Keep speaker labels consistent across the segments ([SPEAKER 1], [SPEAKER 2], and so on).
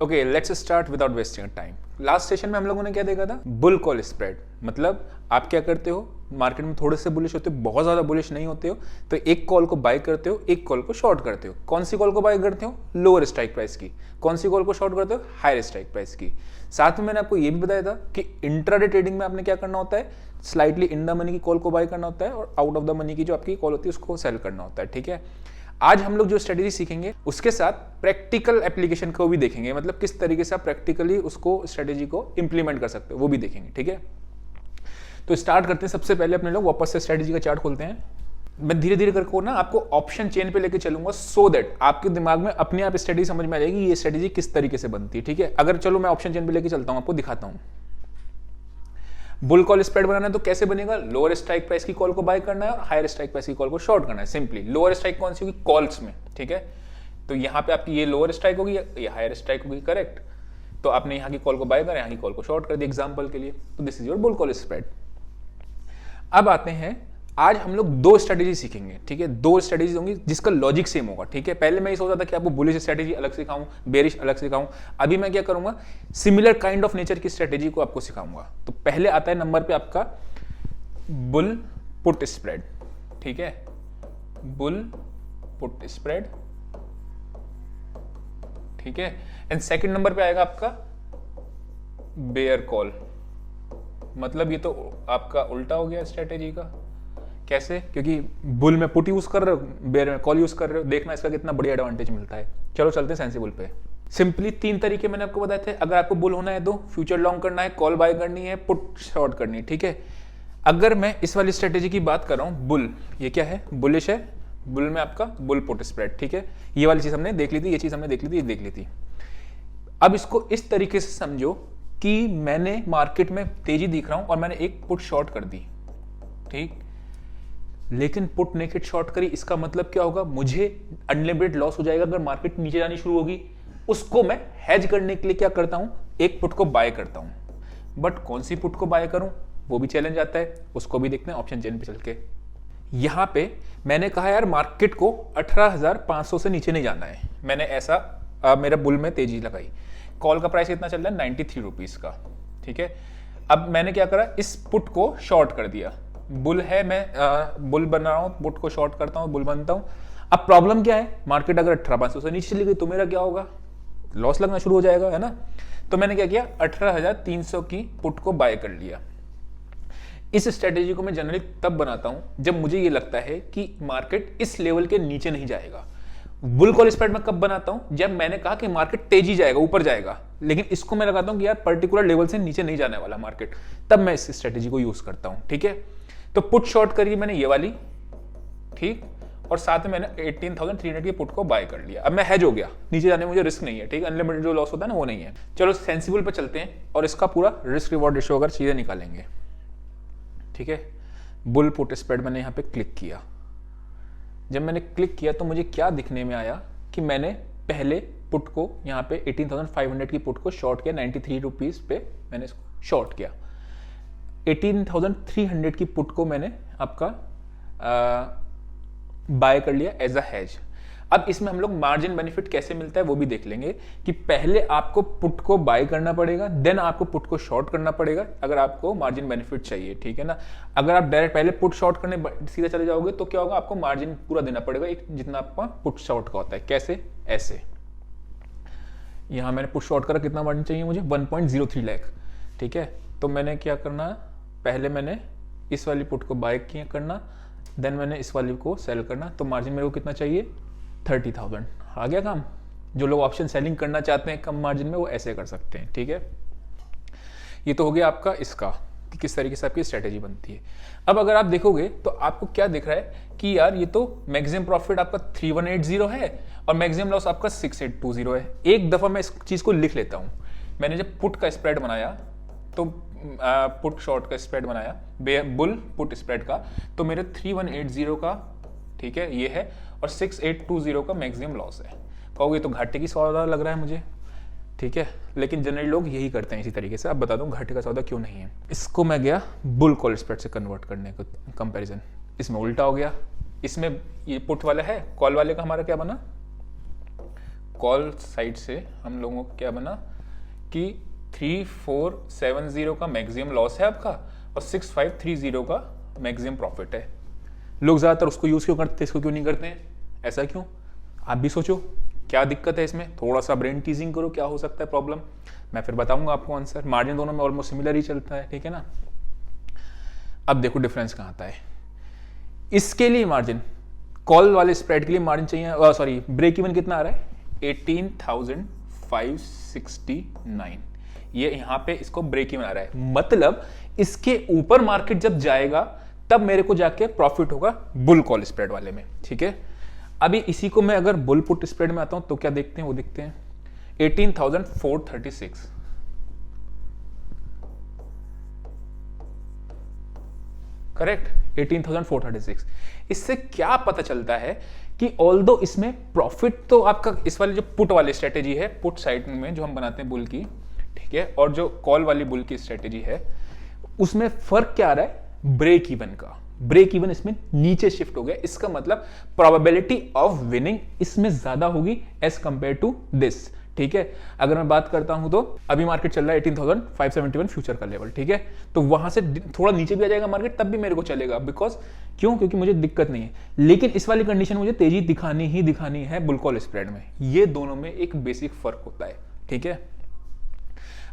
[SPEAKER 1] Okay, let's start without wasting time. Last session में हम लोगों ने क्या देखा था? Bull call spread. मतलब आप क्या करते हो, मार्केट में थोड़े से बुलिश होते हो, बहुत ज्यादा बुलिश नहीं होते हो, तो एक कॉल को बाय करते हो, एक कॉल को शॉर्ट करते हो। कौन सी कॉल को बाय करते हो? लोअर स्ट्राइक प्राइस की। कौन सी कॉल को शॉर्ट करते हो? हायर स्ट्राइक प्राइस की। साथ में मैंने आपको ये भी बताया था कि इंट्राडे ट्रेडिंग में आपने क्या करना होता है, स्लाइटली इन द मनी की कॉल को बाय करना होता है और आउट ऑफ द मनी की जो आपकी कॉल होती है उसको सेल करना होता है। ठीक है, आज हम लोग जो स्ट्रेटेजी सीखेंगे उसके साथ प्रैक्टिकल एप्लीकेशन को भी देखेंगे, मतलब किस तरीके से आप प्रैक्टिकली उसको स्ट्रेटेजी को इंप्लीमेंट कर सकते हो वो भी देखेंगे। ठीक है, तो स्टार्ट करते हैं। सबसे पहले अपने लोग वापस से स्ट्रेटेजी का चार्ट खोलते हैं। मैं धीरे धीरे करके ना आपको ऑप्शन चेन पे लेके चलूंगा, सो दैट आपके दिमाग में अपने आप स्ट्रेटेजी समझ में आ जाएगी ये स्ट्रेटेजी किस तरीके से बनती है। ठीक है, अगर चलो मैं ऑप्शन चेन पे लेके चलता हूं, आपको दिखाता हूं। बुल कॉल स्प्रेड बनाना है तो कैसे बनेगा? लोअर स्ट्राइक प्राइस की कॉल को बाय करना है और हायर स्ट्राइक प्राइस की कॉल को शॉर्ट करना है। सिंपली लोअर स्ट्राइक कौन सी होगी? कॉल्स में। ठीक है, तो यहां पे आपकी ये लोअर स्ट्राइक होगी, ये हायर स्ट्राइक होगी। करेक्ट, तो आपने यहां की कॉल को बाय करा, यहां की कॉल को शॉर्ट कर दिया एग्जांपल के लिए। तो this is your bull call spread. अब आते हैं, आज हम लोग दो स्ट्रेटेजी सीखेंगे। ठीक है, दो स्ट्रेटेजी होंगी जिसका लॉजिक सेम होगा। ठीक है, पहले मैं ये सोचा था कि आपको बुलिश स्ट्रेटेजी अलग सिखाऊं, बेरिश अलग सिखाऊं। अभी मैं क्या करूंगा, सिमिलर काइंड ऑफ नेचर की स्ट्रेटेजी को आपको सिखाऊंगा। तो पहले आता है नंबर पे आपका बुल पुट स्प्रेड। ठीक है, बुल पुट स्प्रेड। ठीक है, एंड सेकंड नंबर पे आएगा आपका बेयर कॉल। मतलब ये तो आपका उल्टा हो गया स्ट्रेटेजी का। कैसे? क्योंकि बुल में पुट यूज कर रहे हो, बेयर में कॉल यूज कर रहे हो। देखना इसका कितना बढ़िया एडवांटेज मिलता है। चलो चलते हैं सेंसिबल पे। सिंपली तीन तरीके मैंने आपको बताए थे। अगर आपको बुल होना है तो फ्यूचर लॉन्ग करना है, कॉल बाय करनी है, पुट शॉर्ट करनी है। ठीक है, अगर मैं इस वाली स्ट्रेटेजी की बात कर रहा हूं, बुल, ये क्या है? बुलिश है। बुल में आपका बुल पुट स्प्रेड। ठीक है, ये वाली चीज हमने देख ली थी, ये चीज हमने देख ली थी, ये देख ली थी। अब इसको इस तरीके से समझो कि मैंने मार्केट में तेजी दिख रहा हूं और मैंने एक पुट शॉर्ट कर दी। ठीक, लेकिन पुट नेकेड शॉर्ट करी, इसका मतलब क्या होगा? मुझे अनलिमिटेड लॉस हो जाएगा अगर मार्केट नीचे जानी शुरू होगी। उसको मैं हेज करने के लिए क्या करता हूं, एक पुट को बाय करता हूं। बट कौन सी पुट को बाय करूं वो भी चैलेंज आता है, उसको भी देखते हैं ऑप्शन चेन पे चल के। यहां पे मैंने कहा यार मार्केट को 18,500 से नीचे नहीं जाना है। मैंने ऐसा मेरा बुल में तेजी लगाई। कॉल का प्राइस कितना चल रहा है? 93 रुपीज का। ठीक है, अब मैंने क्या करा, इस पुट को शॉर्ट कर दिया। बुल है, मैं बुल बना रहा हूं, पुट को शॉर्ट करता हूं, बुल बनता हूं। अब प्रॉब्लम क्या है, मार्केट अगर 18,500 से नीचे चली गई तो मेरा क्या होगा? लॉस लगना शुरू हो जाएगा, है ना। तो मैंने क्या किया, 18,300 की पुट को बाय कर लिया। इस स्ट्रेटेजी को मैं जनरली तब बनाता हूं जब मुझे ये लगता है कि मार्केट इस लेवल के नीचे नहीं जाएगा। बुल कॉल स्प्रेड में कब बनाता हूं? जब मैंने कहा कि मार्केट तेजी जाएगा, ऊपर जाएगा, लेकिन इसको मैं लगाता हूं कि यार पर्टिकुलर लेवल से नीचे नहीं जाने वाला मार्केट, तब मैं इस स्ट्रेटेजी को यूज करता हूं। ठीक है, तो पुट शॉर्ट करी मैंने ये वाली। ठीक, और साथ में मैंने 18,300 की पुट को बाय कर लिया। अब मैं हेज हो गया, नीचे जाने में मुझे रिस्क नहीं है। ठीक है, अनलिमिटेड जो लॉस होता है ना वो नहीं है। चलो सेंसिबल पे चलते हैं और इसका पूरा रिस्क रिवॉर्ड रेशियो अगर चीजें निकालेंगे। ठीक है, बुल पुट स्प्रेड मैंने यहां पे क्लिक किया। जब मैंने क्लिक किया तो मुझे क्या दिखने में आया कि मैंने पहले पुट को यहां पे 18,500 की पुट को शॉर्ट किया, 93 रुपीज पे मैंने इसको शॉर्ट किया। 18,300 की पुट को मैंने आपका बाय कर लिया एज अ हेज। अब इसमें हम लोग मार्जिन बेनिफिट कैसे मिलता है वो भी देख लेंगे कि पहले आपको पुट को बाय करना पड़ेगा, देन आपको पुट को शॉर्ट करना पड़ेगा अगर आपको मार्जिन बेनिफिट चाहिए। ठीक है ना, अगर आप डायरेक्ट पहले पुट शॉर्ट करने सीधे चले जाओगे तो क्या होगा, आपको मार्जिन पूरा देना पड़ेगा एक जितना आपका पुट शॉर्ट का होता है। कैसे? ऐसे, यहां मैंने पुट शॉर्ट करा, कितना मार्जिन चाहिए मुझे? 1.03 लाख। ठीक है, तो मैंने क्या करना, पहले मैंने इस वाली पुट को बाय किया करना, देन मैंने इस वाली को सेल करना। तो मार्जिन मेरे को कितना चाहिए? 30,000। आ गया काम। जो लोग ऑप्शन सेलिंग करना चाहते हैं कम मार्जिन में वो ऐसे कर सकते हैं। ठीक है, ये तो हो गया आपका इसका कि किस तरीके से आपकी स्ट्रेटेजी बनती है। अब अगर आप देखोगे तो आपको क्या दिख रहा है कि यार ये तो मैक्सिमम प्रॉफिट आपका 3180 है और मैक्सिमम लॉस आपका 6820 है। एक दफा मैं इस चीज को लिख लेता हूं। मैंने जब पुट का स्प्रेड बनाया तो पुट शॉर्ट का स्प्रेड बनाया, बुल पुट स्प्रेड का, तो मेरे 3180 का, ठीक है, ये है, और 6820 का मैक्सिमम लॉस है। कहोगे तो घाटे की सौदा लग रहा है मुझे। ठीक है, लेकिन जनरली लोग यही करते हैं इसी तरीके से। अब बता दूं घाटे का सौदा क्यों नहीं है। इसको मैं गया बुल कॉल स्प्रेड से कन्वर्ट करने का कंपैरिजन, इसमें उल्टा हो गया। इसमें ये पुट वाला है, कॉल वाले का हमारा क्या बना, कॉल साइड से हम लोगों को क्या बना कि 3470 का मैक्सिमम लॉस है आपका और 6530 का मैक्सिमम प्रॉफिट है। लोग ज़्यादातर उसको यूज़ क्यों करते हैं, इसको क्यों नहीं करते हैं, ऐसा क्यों? आप भी सोचो क्या दिक्कत है इसमें, थोड़ा सा ब्रेन टीजिंग करो क्या हो सकता है प्रॉब्लम, मैं फिर बताऊंगा आपको आंसर। मार्जिन दोनों में ऑलमोस्ट सिमिलर ही चलता है, ठीक है ना। अब देखो डिफरेंस कहाँ आता है। इसके लिए मार्जिन, कॉल वाले स्प्रेड के लिए मार्जिन चाहिए, सॉरी ब्रेक इवन कितना आ रहा है 18,569, ये यहां पे इसको ब्रेक इवन आ रहा है, मतलब इसके ऊपर मार्केट जब जाएगा तब मेरे को जाके प्रॉफिट होगा बुल कॉल स्प्रेड वाले में, ठीक है। अभी इसी को मैं अगर बुल पुट स्प्रेड में आता हूं तो क्या देखते हैं, वो देखते हैं 18,436, करेक्ट 18,436। इससे क्या पता चलता है कि ऑल्दो इसमें प्रॉफिट तो आपका इस वाले जो पुट वाली स्ट्रेटेजी है, पुट साइड में जो हम बनाते हैं बुल की, ठीक है, और जो कॉल वाली बुल की स्ट्रेटेजी है उसमें फर्क क्या आ रहा है, ब्रेक इवन का। ब्रेक इवन इसमें नीचे शिफ्ट हो गया, इसका मतलब प्रोबेबिलिटी ऑफ विनिंग इसमें ज्यादा होगी एज कंपेयर टू दिस, ठीक है। अगर मैं बात करता हूं तो अभी मार्केट चल रहा है 18,571 फ्यूचर का लेवल, ठीक है, तो वहां से थोड़ा नीचे भी आ जाएगा मार्केट तब भी मेरे को चलेगा, बिकॉज क्यों, क्योंकि मुझे दिक्कत नहीं है। लेकिन इस वाली कंडीशन मुझे तेजी दिखानी ही दिखानी है बुल कॉल स्प्रेड में, ये दोनों में एक बेसिक फर्क होता है, ठीक है।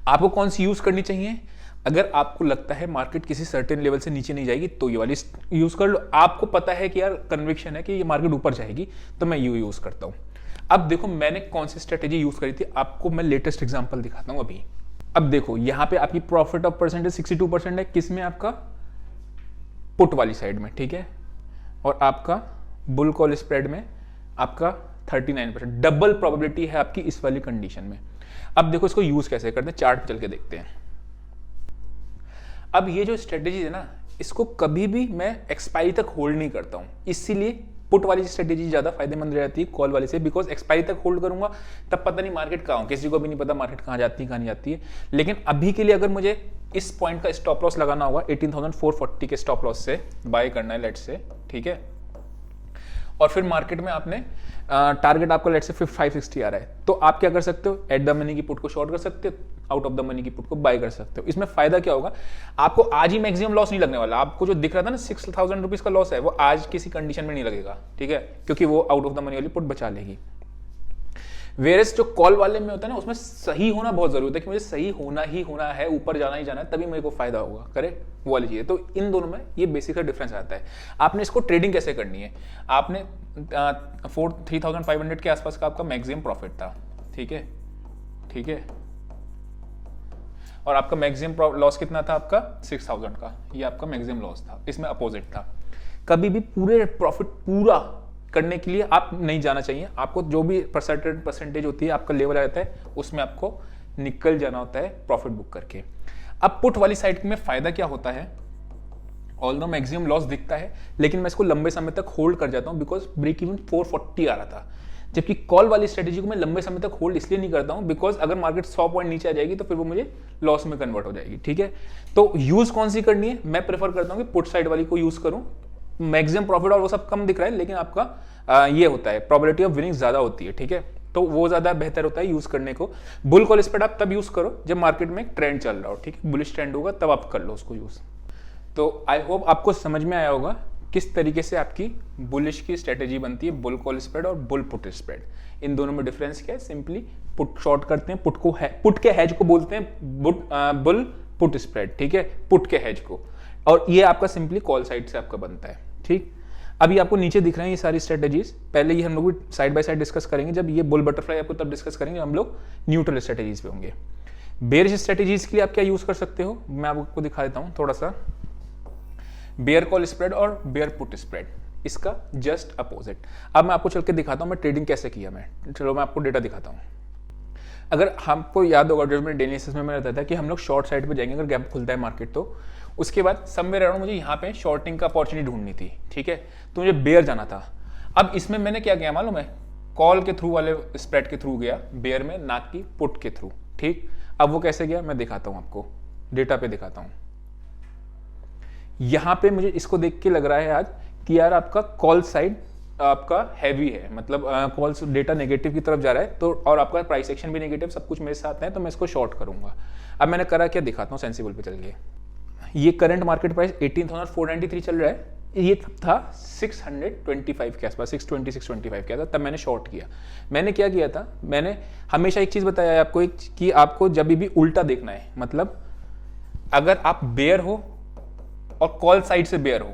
[SPEAKER 1] आपको कौन सी यूज करनी चाहिए, अगर आपको लगता है मार्केट किसी सर्टेन लेवल से नीचे नहीं जाएगी तो ये वाली यूज कर लो, आपको पता है कि यार कन्विक्शन है कि ये मार्केट ऊपर जाएगी तो मैं यू यूज करता हूं। अब देखो मैंने कौन सी स्ट्रेटेजी यूज करी थी, आपको मैं लेटेस्ट एग्जांपल दिखाता हूं अभी। अब देखो यहां पे आपकी प्रॉफिट ऑफ परसेंटेज 62% है, किसमें, आपका पुट वाली साइड में, ठीक है, और आपका बुल कॉल स्प्रेड में आपका 39%, डबल प्रोबेबिलिटी है आपकी इस वाली कंडीशन में। अब देखो इसको यूज कैसे करते हैं, चार्ट पे चल के देखते हैं। अब ये जो स्ट्रेटेजी है ना, इसको कभी भी मैं एक्सपायरी तक होल्ड नहीं करता हूं, इसीलिए पुट वाली स्ट्रेटेजी ज्यादा फायदेमंद रहती है कॉल वाले से, बिकॉज एक्सपायरी तक होल्ड करूंगा तब पता नहीं मार्केट कहां हो, किसी को भी नहीं पता मार्केट कहां जाती है कहां नहीं जाती है। लेकिन अभी के लिए अगर मुझे इस पॉइंट का स्टॉप लॉस लगाना होगा 18,440 के स्टॉप लॉस से बाय करना है लेट से, ठीक है, और फिर मार्केट में आपने टारगेट आपका लेट से 560 आ रहा है, तो आप क्या कर सकते हो, एट द मनी की पुट को शॉर्ट कर सकते हो, आउट ऑफ द मनी की पुट को बाय कर सकते हो। इसमें फायदा क्या होगा, आपको आज ही मैक्सिमम लॉस नहीं लगने वाला, आपको जो दिख रहा था ना 6,000 रुपीज का लॉस है वो आज किसी कंडीशन में नहीं लगेगा, ठीक है, क्योंकि वो आउट ऑफ द मनी वाली पुट बचा लेगी। वेरेस जो कॉल वाले में होता है ना, उसमें सही होना बहुत जरूरी होता है कि मुझे सही होना ही होना है, ऊपर जाना ही जाना है, तभी मेरे को फायदा होगा, करेक्ट, वो वाली चीज है। तो इन दोनों में ये बेसिक डिफरेंस आता है। आपने इसको ट्रेडिंग कैसे करनी है, आपने 3,500 के आसपास का आपका मैक्सिमम प्रॉफिट था, ठीक है, ठीक है, और आपका मैक्सिमम लॉस कितना था आपका 6,000 का, ये आपका मैक्सिमम लॉस था, इसमें अपोजिट था। कभी भी पूरे प्रॉफिट पूरा करने के लिए आप नहीं जाना चाहिए, आपको जो भी परसेंटेज होती है आपका लेवल आ जाता है उसमें आपको निकल जाना होता है प्रॉफिट बुक करके। अब पुट वाली साइड में फायदा क्या होता है, ऑल्दो मैक्सिमम लॉस दिखता है लेकिन मैं इसको लंबे समय तक होल्ड कर जाता हूं, बिकॉज ब्रेक इवन 440 आ रहा था, जबकि कॉल वाली स्ट्रेटेजी को मैं लंबे समय तक होल्ड इसलिए नहीं करता हूं बिकॉज अगर मार्केट 100 पॉइंट नीचे आ जाएगी तो फिर वो मुझे लॉस में कन्वर्ट हो जाएगी, ठीक है। तो यूज कौन सी करनी है, मैं प्रेफर करता हूं कि पुट साइड वाली को यूज करूं, मैक्सिमम प्रॉफिट और वो सब कम दिख रहा है लेकिन आपका ये होता है प्रोबेबिलिटी ऑफ विनिंग ज्यादा होती है, ठीक है, तो वो ज्यादा बेहतर होता है यूज करने को। बुल कॉल स्प्रेड आप तब यूज करो जब मार्केट में ट्रेंड चल रहा हो, ठीक है, बुलिश ट्रेंड होगा तब आप कर लो उसको यूज। तो आई होप आपको समझ में आया होगा किस तरीके से आपकी बुलिश की स्ट्रेटेजी बनती है, बुल कॉल स्प्रेड और बुल पुट स्प्रेड। इन दोनों में डिफरेंस क्या है, सिंपली पुट शॉर्ट करते हैं, पुट को पुट के हेज को बोलते हैं बुल पुट स्प्रेड, ठीक है, पुट के हेज को, और ये आपका सिंपली कॉल साइड से आपका बनता है, ठीक। अभी आपको नीचे दिख रहे हैं ये सारी स्ट्रेटेजीज, पहले ये हम लोग साइड बाय साइड डिस्कस करेंगे, जब ये बुल बटरफ्लाई आपको तब डिस्कस करेंगे हम लोग न्यूट्रल स्ट्रेटेजीज पे होंगे। बेयरिश स्ट्रेटेजीज के लिए आप क्या यूज कर सकते हो, मैं आपको दिखा देता हूं थोड़ा सा। बेयर कॉल स्प्रेड और बेयर पुट स्प्रेड, इसका जस्ट अपोजिट। अब मैं आपको चल के दिखाता हूं मैं ट्रेडिंग कैसे किया, मैं चलो मैं आपको डेटा दिखाता हूं। अगर हमको याद होगा जो मैंने डेली एनालिसिस में मैंने बताया था कि हम लोग शॉर्ट साइड पे जाएंगे अगर गैप खुलता है मार्केट, तो उसके बाद समवेयर अराउंड मुझे यहाँ पे शॉर्टिंग का अपॉर्चुनिटी ढूंढनी थी, ठीक है, तो मुझे बेयर जाना था। अब इसमें मैंने क्या किया मालूम है, कॉल के थ्रू वाले स्प्रेड के थ्रू गया बेयर में, ना कि पुट के थ्रू, ठीक। अब वो कैसे गया मैं दिखाता हूं आपको, डेटा पे दिखाता हूं। यहां पे मुझे इसको देख के लग रहा है आज कि यार आपका कॉल साइड आपका हैवी है, मतलब कॉल्स डेटा नेगेटिव की तरफ जा रहा है, तो और आपका प्राइस एक्शन भी नेगेटिव, सब कुछ मेरे साथ है, तो मैं इसको शॉर्ट करूंगा। अब मैंने करा क्या दिखाता हूँ सेंसिबल पे चल के। ये करंट मार्केट प्राइस 18,493 चल रहा है, ये था 625 के आसपास, 620 के आसपास, तब मैंने शॉर्ट किया। मैंने क्या किया था, मैंने हमेशा एक चीज़ बताया है आपको, एक कि आपको जब भी उल्टा देखना है, मतलब अगर आप बेयर हो और कॉल साइड से बेयर हो,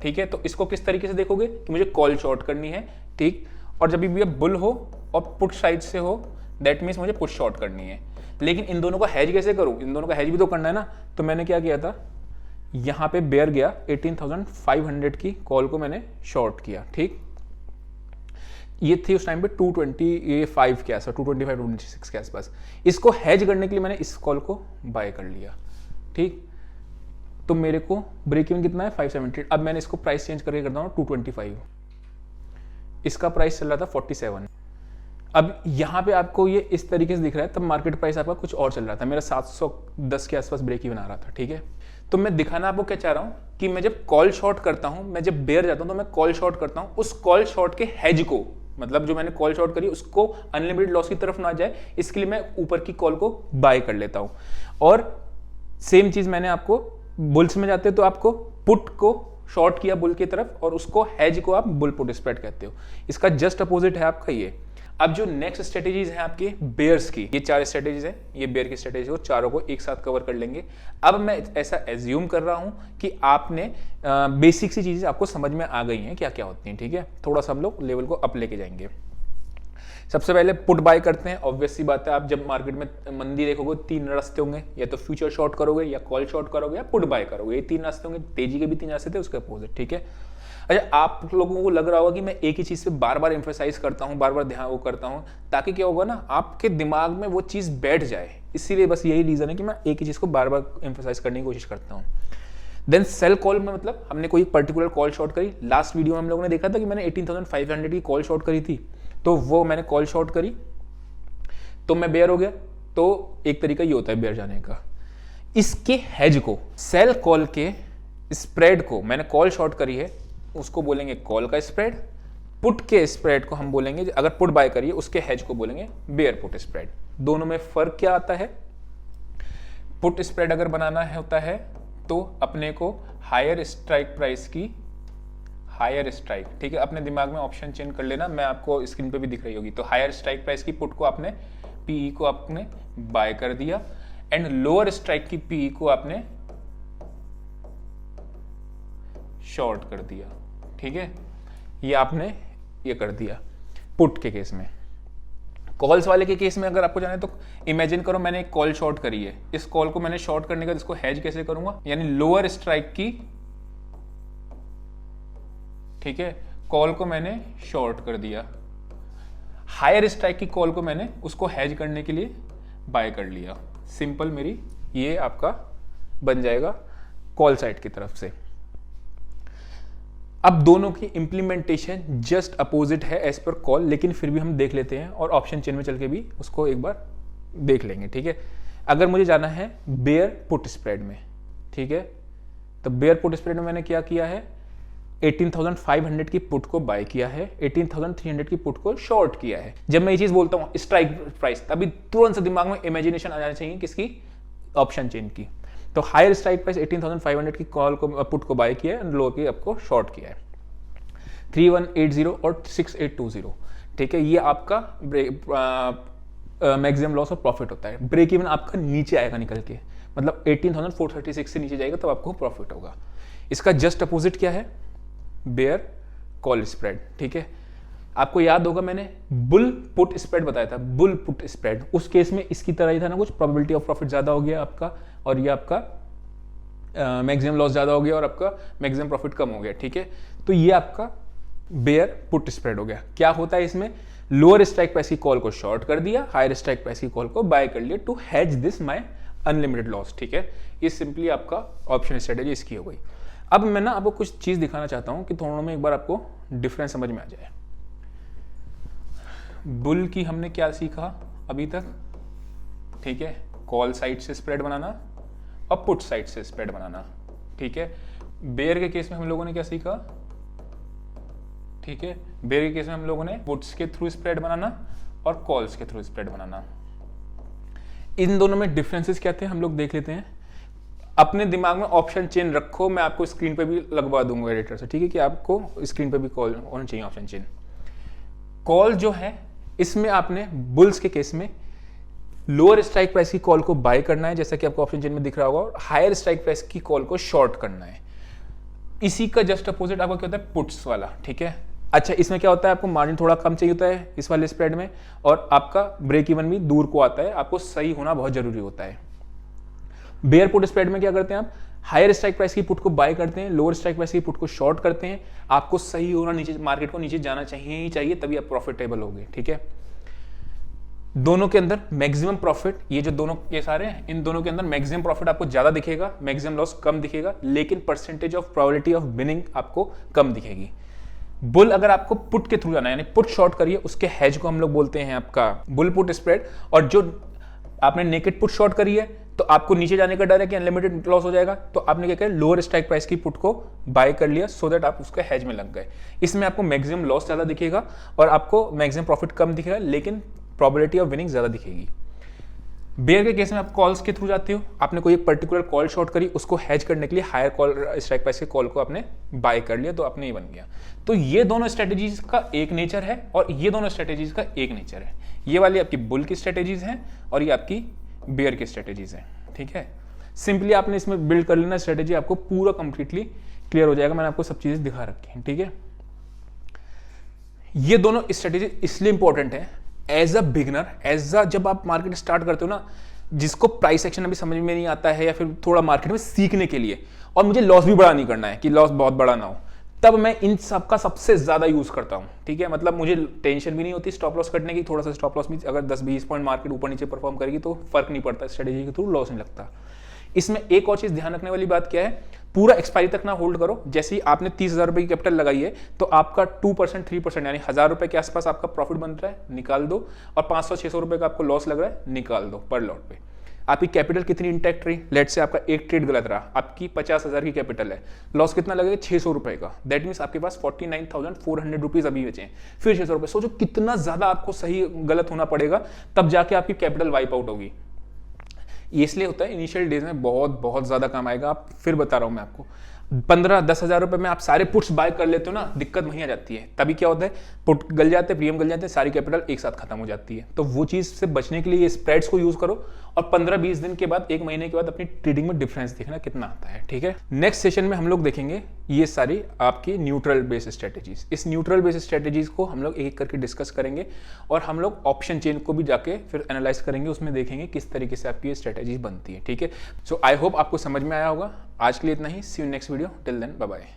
[SPEAKER 1] ठीक है, तो इसको किस तरीके से देखोगे कि मुझे कॉल शॉर्ट करनी है, ठीक, और जब भी आप बुल हो और पुट साइड से हो, दैट मीन्स मुझे पुट शॉर्ट करनी है। लेकिन इन दोनों का हैज कैसे करूं, इन दोनों का हैज भी तो करना है ना। तो मैंने क्या किया था, यहां पे बेयर गया 18,500 की कॉल को मैंने शॉर्ट किया, ठीक। ये थी उस टाइम पे 225 के आसपास, 225-226 के आसपास। इसको हैज करने के लिए मैंने इस कॉल को बाय कर लिया, ठीक। तो मेरे को ब्रेक इवन कितना है 570। अब मैंने इसको प्राइस चेंज करके करता हूँ 225, इसका प्राइस चल रहा था 47। अब यहाँ पे आपको ये इस तरीके से दिख रहा है, तब मार्केट प्राइस आपका कुछ और चल रहा था, मेरा 710 के आसपास ब्रेक इवन आ रहा था, ठीक है। तो मैं दिखाना आपको क्या चाह रहा हूँ कि मैं जब कॉल शॉर्ट करता हूँ, मैं जब बेयर जाता हूँ, तो मैं कॉल शॉर्ट करता हूँ, उस कॉल शॉर्ट के हेज को, मतलब जो मैंने कॉल शॉर्ट करी उसको अनलिमिटेड लॉस की तरफ ना जाए, इसके लिए मैं ऊपर की कॉल को बाय कर लेता हूँ। और सेम चीज मैंने आपको बुल्स में जाते तो आपको पुट को शॉर्ट किया बुल की तरफ, और उसको हेज को आप बुल पुट स्प्रेड कहते हो। इसका जस्ट अपोजिट है आपका ये। अब जो नेक्स्ट स्ट्रेटेजीज हैं आपकी बेयर्स की, ये 4 स्ट्रेटेजीज हैं, ये बेयर की स्ट्रेटेजी हो, चारों को एक साथ कवर कर लेंगे। अब मैं ऐसा एज्यूम कर रहा हूं कि आपने बेसिक सी चीजें आपको समझ में आ गई हैं क्या क्या होती हैं, ठीक है। थोड़ा सा हम लोग लेवल को अप लेके जाएंगे। सबसे पहले पुट बाय करते हैं। ऑब्वियस सी बात है, आप जब मार्केट में मंदी देखोगे 3 रास्ते होंगे, या तो फ्यूचर शॉर्ट करोगे, या कॉल शॉर्ट करोगे, या पुट बाय करोगे। ये 3 रास्ते होंगे, तेजी के भी 3 रास्ते थे, उसके अपोजिट, ठीक है। अच्छा, आप लोगों को लग रहा होगा कि मैं एक ही चीज पे बार बार एम्फेसाइज करता हूं, बार बार ध्यान वो करता हूं, ताकि क्या होगा ना, आपके दिमाग में वो चीज बैठ जाए। इसीलिए बस यही रीजन है कि मैं एक ही चीज को बार बार एम्फेसाइज करने की कोशिश करता हूं। देन सेल कॉल में, मतलब हमने कोई पर्टिकुलर कॉल शॉर्ट करी। लास्ट वीडियो में हम लोगों ने देखा था कि मैंने 18,500 की कॉल शॉर्ट करी थी, तो वो मैंने कॉल शॉर्ट करी तो मैं बेयर हो गया। तो एक तरीका ये होता है बेयर जाने का। इसके हेज को, सेल कॉल के स्प्रेड को मैंने कॉल शॉर्ट करी है, उसको बोलेंगे कॉल का स्प्रेड। पुट के स्प्रेड को हम बोलेंगे, अगर पुट बाय करिए उसके हेज को बोलेंगे बेयर पुट स्प्रेड। दोनों में फर्क क्या आता है, पुट स्प्रेड अगर बनाना है होता है तो अपने को हायर स्ट्राइक प्राइस की, हायर स्ट्राइक, ठीक है, अपने दिमाग में ऑप्शन चेंज कर लेना, मैं आपको स्क्रीन पे भी दिख रही होगी। तो हायर स्ट्राइक प्राइस की पुट को आपने, पीई को आपने बाय कर दिया, एंड लोअर स्ट्राइक की पीई को आपने शॉर्ट कर दिया, ठीक है। ये आपने ये कर दिया पुट के केस में। कॉल्स वाले के केस में अगर आपको जाने तो इमेजिन करो मैंने एक कॉल शॉर्ट करी है, इस कॉल को मैंने शॉर्ट करने का, इसको हेज कैसे करूंगा, यानी लोअर स्ट्राइक की, ठीक है, कॉल को मैंने शॉर्ट कर दिया, हायर स्ट्राइक की कॉल को मैंने उसको हेज करने के लिए बाय कर लिया। सिंपल मेरी ये आपका बन जाएगा कॉल साइड की तरफ से। अब दोनों की इंप्लीमेंटेशन जस्ट अपोजिट है एज पर कॉल, लेकिन फिर भी हम देख लेते हैं और ऑप्शन चेन में चल के भी उसको एक बार देख लेंगे, ठीक है। अगर मुझे जाना है बेयर पुट स्प्रेड में, ठीक है, तो बेयर पुट स्प्रेड में मैंने क्या किया है, 18,500 की पुट को बाय किया है, 18,300 की पुट को शॉर्ट किया है। जब मैं ये चीज बोलता हूं स्ट्राइक प्राइस, तभी तुरंत से दिमाग में इमेजिनेशन आ जाना चाहिए किसकी, ऑप्शन चेन की। तो हायर स्ट्राइक प्राइस 18,500 की कॉल को, पुट को बाय किया है, लो की आपको शॉर्ट किया है 3180 और 6820, ठीक है। ये आपका मैक्सिमम लॉस और प्रॉफिट होता है। ब्रेक इवन आपका नीचे आएगा निकल के, मतलब 18,436 से नीचे जाएगा तब आपको प्रॉफिट होगा। इसका जस्ट अपोजिट क्या है, बेयर कॉल स्प्रेड, ठीक है। आपको याद होगा मैंने बुल पुट स्प्रेड बताया था, बुल पुट स्प्रेड, उस केस में इसकी तरह ही था ना, कुछ प्रोबेबिलिटी ऑफ प्रॉफिट ज्यादा हो गया आपका, और ये आपका मैक्सिमम लॉस ज्यादा हो गया और आपका मैक्सिमम प्रॉफिट कम हो गया, ठीक है। तो ये आपका बेयर पुट स्प्रेड हो गया। क्या होता है इसमें, लोअर स्ट्राइक प्राइस की कॉल को शॉर्ट कर दिया, हायर स्ट्राइक प्राइस की कॉल को बाय कर लिया to hedge this my unlimited loss, ठीक है। ये सिंपली आपका ऑप्शन स्ट्रेटेजी इसकी हो गई। अब मैं ना आपको कुछ चीज दिखाना चाहता हूं कि दोनों में एक बार आपको डिफरेंस समझ में आ जाए। बुल की हमने क्या सीखा अभी तक, ठीक है, कॉल साइड से स्प्रेड बनाना और पुट साइड से स्प्रेड बनाना, ठीक है। बेयर के केस में हम लोगों ने क्या सीखा, ठीक है। बेयर के केस में हम लोगों ने पुट्स के थ्रू स्प्रेड बनाना और कॉल्स के थ्रू स्प्रेड बनाना। इन दोनों में डिफरेंसेस क्या थे हम लोग देख लेते हैं। अपने दिमाग में ऑप्शन चेन रखो, मैं आपको स्क्रीन पे भी लगवा दूंगा एडिटर से, ठीक है, कि आपको स्क्रीन पे भी कॉल होना चाहिए ऑप्शन चेन। कॉल जो है इसमें आपने बुल्स के केस में लोअर स्ट्राइक प्राइस की कॉल को बाय करना है, जैसा कि आपको ऑप्शन चेन में दिख रहा होगा, और हायर स्ट्राइक प्राइस की कॉल को शॉर्ट करना है। इसी का जस्ट अपोजिट आपका क्या होता है, पुट्स वाला, ठीक है। अच्छा, इसमें क्या होता है, आपको मार्जिन थोड़ा कम चाहिए होता है इस वाले स्प्रेड में, और आपका ब्रेक इवन भी दूर को आता है, आपको सही होना बहुत जरूरी होता है। बेयर पुट स्प्रेड में क्या करते हैं आप, हायर स्ट्राइक प्राइस की पुट को बाय करते हैं, लोअर स्ट्राइक प्राइस की पुट को शॉर्ट करते हैं। आपको सही होना, नीचे मार्केट को नीचे जाना चाहिए ही चाहिए, तभी आप प्रॉफिटेबल होगे, ठीक है। दोनों के अंदर मैक्सिमम प्रॉफिट, ये जो दोनों केस आ रहे हैं, इन दोनों के अंदर मैक्सिमम प्रॉफिट आपको ज्यादा दिखेगा, मैक्सिमम लॉस कम दिखेगा, लेकिन percentage of probability of winning आपको कम दिखेगी। बुल अगर आपको पुट के थ्रू जाना है, यानी पुट शॉर्ट करिए, उसके हेज को हम लोग बोलते हैं आपका बुल पुट स्प्रेड। और जो आपने नेकेड पुट शॉर्ट करी है, तो आपको नीचे जाने का डर है कि अनलिमिटेड लॉस हो जाएगा, तो आपने क्या किया, लोअर स्ट्राइक प्राइस की पुट को बाय कर लिया, सो दैट आप उसके हेज में लग गए। इसमें आपको मैक्सिमम लॉस ज्यादा दिखेगा और आपको मैक्सिमम प्रॉफिट कम दिखेगा, लेकिन प्रोबेबिलिटी ऑफ विनिंग ज्यादा दिखेगी। बेयर के केस में आप कॉल्स के थ्रू जाते हो, आपने कोई एक पर्टिकुलर कॉल शॉर्ट करी, उसको हेज करने के लिए हायर कॉल स्ट्राइक प्राइस के कॉल को आपने बाय कर लिया, तो अपने ही बन गया। तो ये दोनों स्ट्रेटेजीज का एक नेचर है और ये दोनों स्ट्रेटेजीज का एक नेचर है। ये वाली आपकी बुल की स्ट्रेटेजीज हैं और ये आपकी बेयर की स्ट्रेटेजीज हैं, ठीक है। सिंपली आपने इसमें बिल्ड कर लेना स्ट्रेटेजी, आपको पूरा कंप्लीटली क्लियर हो जाएगा। मैंने आपको सब चीजें दिखा रखी हैं, ठीक है। ये दोनों स्ट्रेटेजी इसलिए इंपॉर्टेंट है एज अ बिगनर, जब आप मार्केट स्टार्ट करते हो ना, जिसको प्राइस एक्शन अभी समझ में नहीं आता है, या फिर थोड़ा मार्केट में सीखने के लिए, और मुझे लॉस भी बड़ा नहीं करना है कि लॉस बहुत बड़ा ना हो, तब मैं इन सब का सबसे ज्यादा यूज करता हूं, ठीक है। मतलब मुझे टेंशन भी नहीं होती स्टॉप लॉस कटने की, थोड़ा सा स्टॉप लॉस में अगर 10-20 पॉइंट मार्केट ऊपर नीचे परफॉर्म करेगी तो फर्क नहीं पड़ता, स्ट्रेटेजी के थ्रू लॉस नहीं लगता। इसमें एक और चीज ध्यान रखने वाली बात क्या है, पूरा एक्सपायरी तक ना होल्ड करो। जैसे ही आपने 30,000 रुपए की कैपिटल लगाई है, तो आपका 2% 3% यानी 1,000 रुपए के आसपास आपका प्रॉफिट बन रहा है, निकाल दो, और 500-600 रुपए का आपको लॉस लग रहा है, निकाल दो पर लॉट पे। आपकी कैपिटल कितनी इंटैक्ट रही, लेट से आपका एक ट्रेड गलत रहा, आपकी 50,000 की कैपिटल है, लॉस कितना लगेगा, 600 रुपए का। दैट मीन्स आपके पास 49,400 रुपीज अभी बचे हैं, फिर 600 रुपए। सोचो कितना ज्यादा आपको सही गलत होना पड़ेगा, तब जाके आपकी कैपिटल वाइप आउट होगी। इसलिए होता है इनिशियल डेज में बहुत ज्यादा काम आएगा। आप फिर बता रहा हूं मैं आपको, 15-10 हजार रुपए में आप सारे पुट्स बाय कर लेते हो ना, दिक्कत वहीं आ जाती है। तभी क्या होता है, पुट गल जाते हैं, प्रीमियम गल जाते हैं, सारी कैपिटल एक साथ खत्म हो जाती है। तो वो चीज से बचने के लिए ये स्प्रेड्स को यूज करो, और 15-20 दिन के बाद, 1 महीने के बाद अपनी ट्रेडिंग में डिफरेंस देखना कितना आता है, ठीक है। नेक्स्ट सेशन में हम लोग देखेंगे ये सारी आपकी न्यूट्रल बेस्ड स्ट्रेटेजीज। इस न्यूट्रल बेस्ड स्ट्रेटेजीज को हम लोग एक करके डिस्कस करेंगे, और हम लोग ऑप्शन चेन को भी जाके फिर एनालाइज करेंगे, उसमें देखेंगे किस तरीके से आपकी ये स्ट्रेटेजीज बनती है, ठीक है। सो आई होप आपको समझ में आया होगा। आज के लिए इतना ही, see you next video, till then bye bye.